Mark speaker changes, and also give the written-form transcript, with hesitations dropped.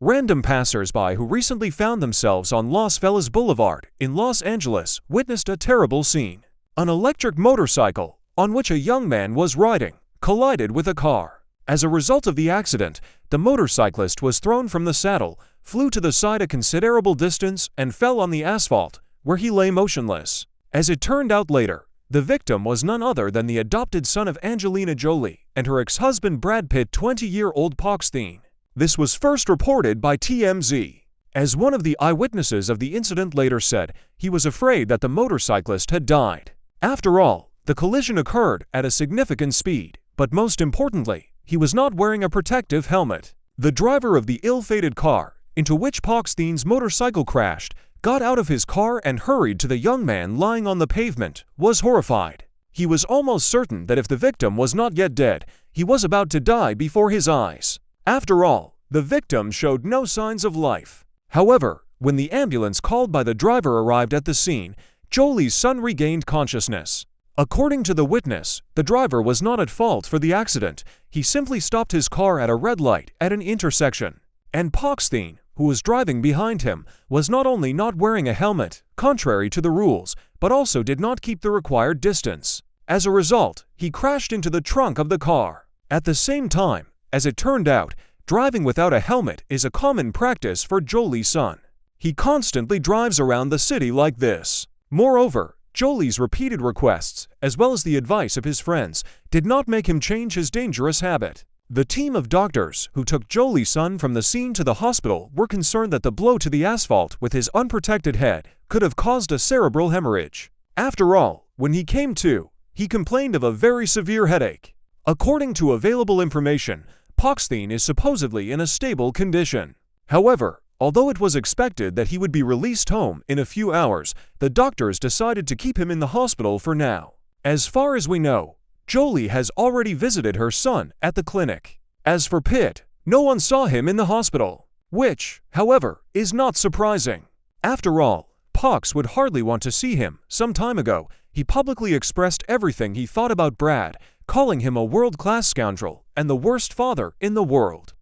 Speaker 1: Random passers-by who recently found themselves on Los Feliz Boulevard in Los Angeles witnessed a terrible scene. An electric motorcycle, on which a young man was riding, collided with a car. As a result of the accident, the motorcyclist was thrown from the saddle, flew to the side a considerable distance, and fell on the asphalt, where he lay motionless. As it turned out later, the victim was none other than the adopted son of Angelina Jolie and her ex-husband Brad Pitt, 20-year-old Poxteen. This was first reported by TMZ. As one of the eyewitnesses of the incident later said, he was afraid that the motorcyclist had died. After all, the collision occurred at a significant speed, but most importantly, he was not wearing a protective helmet. The driver of the ill-fated car, into which Poxteen's motorcycle crashed, got out of his car and hurried to the young man lying on the pavement, was horrified. He was almost certain that if the victim was not yet dead, he was about to die before his eyes. After all, the victim showed no signs of life. However, when the ambulance called by the driver arrived at the scene, Jolie's son regained consciousness. According to the witness, the driver was not at fault for the accident. He simply stopped his car at a red light at an intersection. And Poxteen, who was driving behind him, was not only not wearing a helmet, contrary to the rules, but also did not keep the required distance. As a result, he crashed into the trunk of the car. At the same time, as it turned out, driving without a helmet is a common practice for Jolie's son. He constantly drives around the city like this. Moreover, Jolie's repeated requests, as well as the advice of his friends, did not make him change his dangerous habit. The team of doctors who took Jolie's son from the scene to the hospital were concerned that the blow to the asphalt with his unprotected head could have caused a cerebral hemorrhage. After all, when he came to, he complained of a very severe headache. According to available information, Poxteen is supposedly in a stable condition. However, although it was expected that he would be released home in a few hours, the doctors decided to keep him in the hospital for now. As far as we know, Jolie has already visited her son at the clinic. As for Pitt, no one saw him in the hospital, which, however, is not surprising. After all, Pox would hardly want to see him. Some time ago, he publicly expressed everything he thought about Brad, calling him a world-class scoundrel and the worst father in the world.